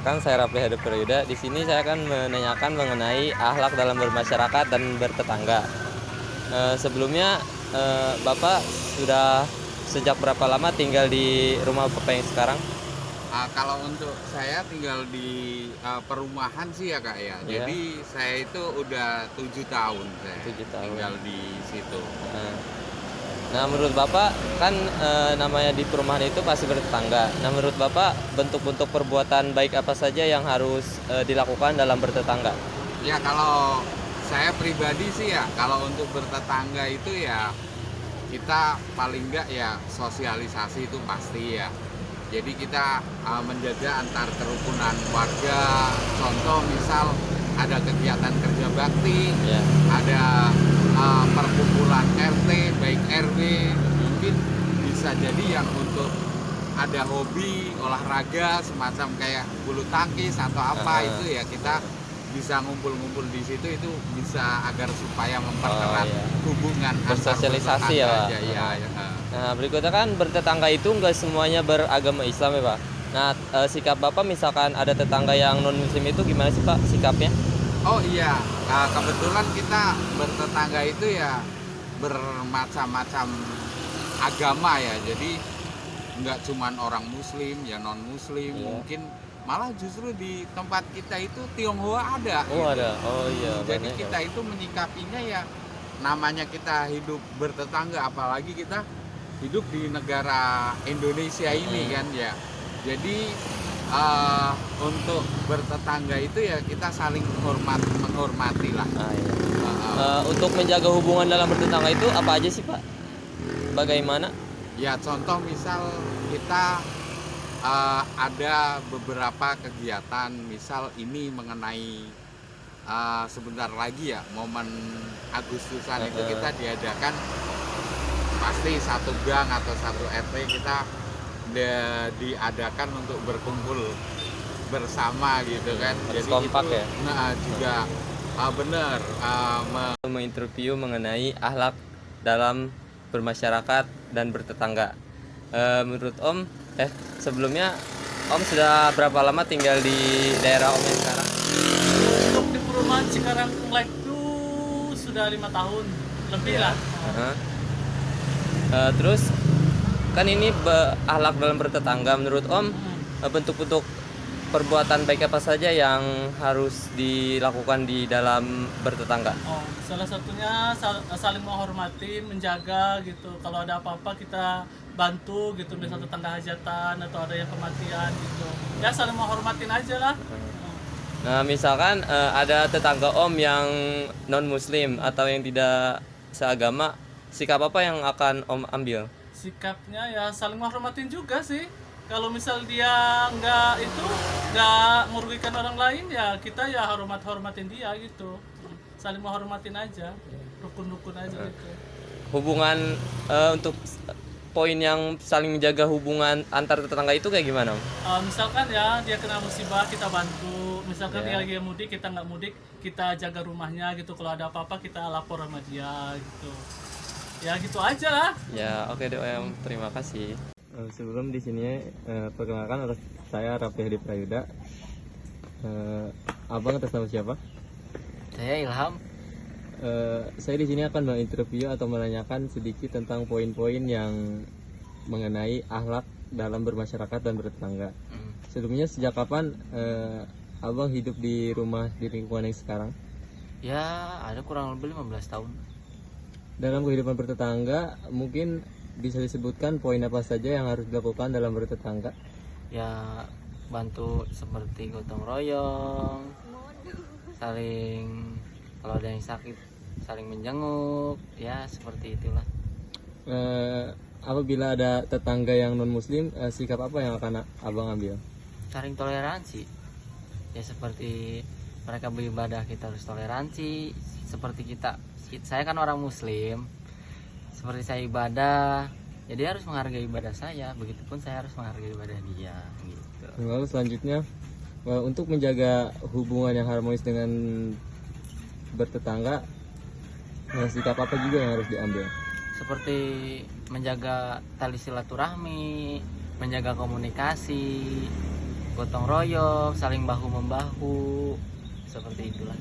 Perkenalkan, saya Rafli Hadi Prayuda. Di sini saya akan menanyakan mengenai akhlak dalam bermasyarakat dan bertetangga. Sebelumnya, Bapak sudah sejak berapa lama tinggal di rumah Bapak yang sekarang? Kalau untuk saya tinggal di perumahan sih ya Kak ya. Iya. Jadi saya itu udah 7 tahun saya 7 tahun. tinggal di situ. Nah, menurut Bapak kan namanya di perumahan itu pasti bertetangga. Nah, menurut Bapak bentuk-bentuk perbuatan baik apa saja yang harus dilakukan dalam bertetangga? Ya kalau saya pribadi sih ya, kalau untuk bertetangga itu ya kita paling enggak ya sosialisasi itu pasti ya. Jadi kita menjaga antar kerukunan warga. Contoh misal ada kegiatan kerja bakti, Ya. ada perkumpulan RT, baik RW, mungkin bisa jadi yang untuk ada hobi olahraga semacam kayak bulu tangkis atau apa itu ya kita bisa ngumpul-ngumpul di situ, itu bisa agar supaya mempererat hubungan Bersosialisasi ya, Pak. Nah, berikutnya kan bertetangga itu nggak semuanya beragama Islam ya, Pak. Nah, sikap Bapak misalkan ada tetangga yang non Muslim itu gimana sih, Pak, sikapnya? Oh iya, kebetulan kita bertetangga itu ya bermacam-macam agama ya. Jadi nggak cuman orang Muslim, ya non Muslim. Iya. Mungkin malah justru di tempat kita itu Tionghoa ada. Oh, gitu. ada. Oh iya, Jadi banyak ya. kita itu menyikapinya ya namanya kita hidup bertetangga, apalagi kita hidup di negara Indonesia ini kan ya. Jadi untuk bertetangga itu ya kita saling menghormati lah. Iya. Untuk menjaga hubungan dalam bertetangga itu apa aja sih, Pak? Bagaimana? Ya contoh misal kita ada beberapa kegiatan, misal ini mengenai sebentar lagi ya momen Agustusan itu kita diadakan pasti satu gang atau satu RT kita diadakan untuk berkumpul bersama gitu kan. Harus Jadi kompak itu ya? juga benar Menginterview mengenai akhlak dalam bermasyarakat dan bertetangga. Menurut Om, sebelumnya Om sudah berapa lama tinggal di daerah Om yang sekarang? Untuk di perumahan Cikarang Lake itu sudah 5 tahun lebih lah. Terus kan ini akhlak dalam bertetangga. Menurut Om, bentuk-bentuk perbuatan baik apa saja yang harus dilakukan di dalam bertetangga? Salah satunya saling menghormati, menjaga gitu. Kalau ada apa-apa kita bantu gitu, misal tetangga hajatan atau ada yang kematian gitu. Ya saling menghormatin aja lah. Nah, misalkan ada tetangga Om yang non Muslim atau yang tidak seagama, sikap apa yang akan Om ambil? Sikapnya ya saling menghormatin juga sih. Kalau misal dia nggak merugikan orang lain ya kita ya hormatin dia gitu. Saling menghormatin aja, rukun-rukun aja gitu. Hubungan untuk poin yang saling menjaga hubungan antar tetangga itu kayak gimana, Om? Misalkan ya dia kena musibah kita bantu. Misalkan dia lagi mudik, kita nggak mudik, kita jaga rumahnya gitu. Kalau ada apa-apa kita lapor sama dia gitu. Ya gitu aja lah. Ya, oke deh Om, terima kasih. Sebelum di sini perkenalkan, saya Rafli Hadi Prayuda. Abang atas nama siapa? Saya Ilham. Saya di sini akan menginterview atau menanyakan sedikit tentang poin-poin yang mengenai akhlak dalam bermasyarakat dan bertetangga. Sebelumnya sejak kapan Abang hidup di rumah di lingkungan yang sekarang? Ya ada kurang lebih 15 tahun. Dalam kehidupan bertetangga, mungkin bisa disebutkan poin apa saja yang harus dilakukan dalam bertetangga? Ya bantu seperti gotong royong, saling kalau ada yang sakit saling menjenguk, ya seperti itulah. Apabila ada tetangga yang non muslim, sikap apa yang akan Abang ambil? Saling toleransi. Ya seperti mereka beribadah kita harus toleransi. Seperti saya kan orang muslim. Seperti saya ibadah, jadi harus menghargai ibadah saya. Begitupun saya harus menghargai ibadah dia gitu. Lalu selanjutnya, untuk menjaga hubungan yang harmonis dengan bertetangga, sikap apa juga yang harus diambil? Seperti menjaga tali silaturahmi, menjaga komunikasi, gotong royong, saling bahu membahu, seperti itulah.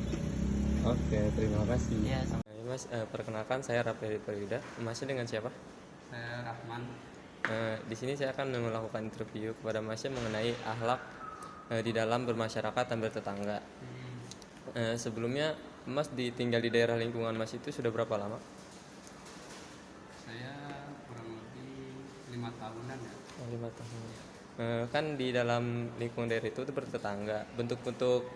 Oke, terima kasih. Ya, sama. Mas, perkenalkan saya Raffi Perwida. Masnya dengan siapa? Saya Rahman. Di sini saya akan melakukan interview kepada Masnya mengenai akhlak di dalam bermasyarakat dan bertetangga. Sebelumnya Mas tinggal di daerah lingkungan Mas itu sudah berapa lama? Saya kurang lebih 5 tahunan ya. 5 tahun. Kan di dalam lingkungan daerah itu bertetangga. Bentuk-bentuk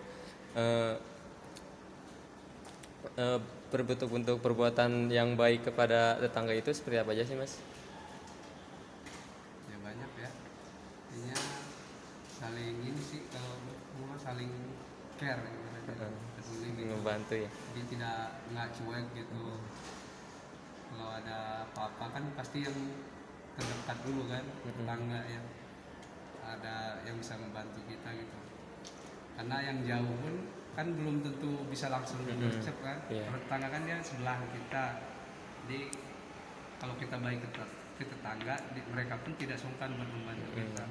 berbentuk-bentuk perbuatan yang baik kepada tetangga itu seperti apa aja sih, Mas? Ya banyak ya. Intinya saling ini sih, kalau rumah saling care gitu. Peduli gitu. Membantu ya. Jadi nggak cuek gitu. Kalau ada apa-apa kan pasti yang terdekat dulu kan, tetangga yang ada yang bisa membantu kita gitu. Karena yang jauh pun kan belum tentu bisa langsung bercep kan. Iya. Tetangga kan dia sebelah kita. Jadi kalau kita baik ke tetangga, mereka pun tidak sungkan buat membantu kita.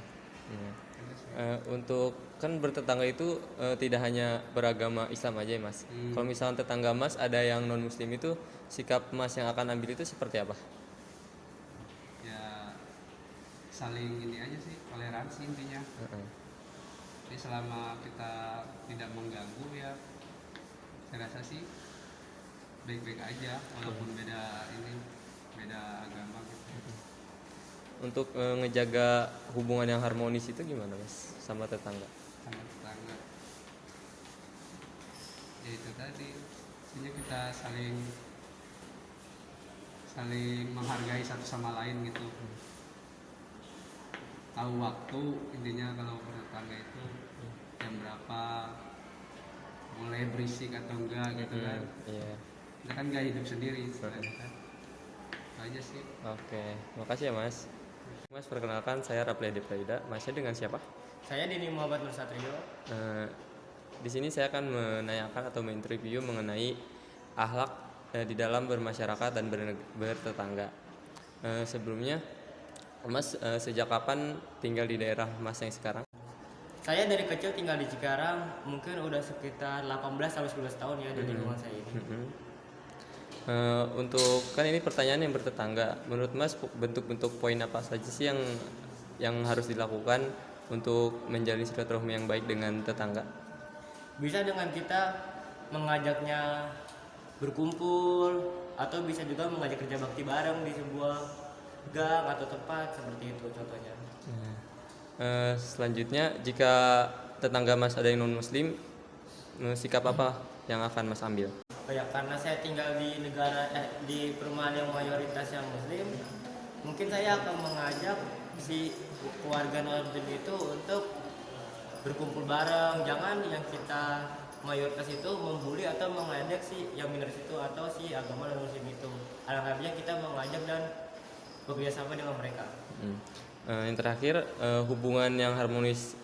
Iya. Gitu sih. Untuk kan bertetangga itu tidak hanya beragama Islam aja ya, Mas. Kalau misalnya tetangga Mas ada yang non Muslim itu, sikap Mas yang akan ambil itu seperti apa? Ya saling ini aja sih, toleransi intinya. Jadi selama kita tidak mengganggu ya, saya rasa sih baik-baik aja walaupun beda agama gitu. Untuk ngejaga hubungan yang harmonis itu gimana, Mas, sama tetangga? Sama tetangga. Ya itu tadi, intinya kita saling menghargai satu sama lain gitu. Tahu waktu, intinya kalau bertetangga itu jam berapa, mulai berisik atau enggak gitu kan. Iya. Kita kan nggak hidup sendiri setelah kita. Itu aja sih. Oke, makasih ya, Mas. Mas, perkenalkan saya Raffi Perwida. Masnya dengan siapa? Saya Dini Muhammad Nur Satrio. Di sini saya akan menanyakan atau menginterview mengenai akhlak di dalam bermasyarakat dan bertetangga. Sebelumnya, Mas sejak kapan tinggal di daerah Mas yang sekarang? Saya dari kecil tinggal di Cikarang, mungkin udah sekitar 18 sampai 19 tahun ya di lingkungan saya ini. Untuk kan ini pertanyaan yang bertetangga. Menurut Mas bentuk-bentuk poin apa saja sih yang harus dilakukan untuk menjalin silaturahmi yang baik dengan tetangga? Bisa dengan kita mengajaknya berkumpul, atau bisa juga mengajak kerja bakti bareng di sebuah gang atau tempat seperti itu contohnya. Selanjutnya, jika tetangga Mas ada yang non Muslim, sikap apa yang akan Mas ambil? Oh ya, karena saya tinggal di di perumahan yang mayoritas yang Muslim, mungkin saya akan mengajak si keluarga non Muslim itu untuk berkumpul bareng. Jangan yang kita mayoritas itu membuli atau mengajak si yang minoritas itu atau si agama non Muslim itu. Alangkah kita mengajak dan bekerja sama dengan mereka. Yang terakhir, hubungan yang harmonis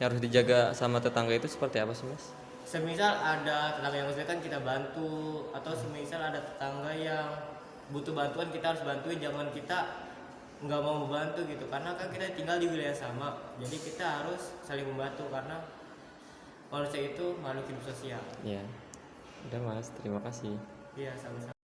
yang harus dijaga sama tetangga itu seperti apa sih, Mas? Semisal ada tetangga yang muslim kan kita bantu, atau semisal ada tetangga yang butuh bantuan kita harus bantuin, jangan kita nggak mau membantu gitu, karena kan kita tinggal di wilayah sama, jadi kita harus saling membantu karena manusia itu makhluk hidup sosial. Ya, udah Mas, terima kasih. Iya, sama-sama.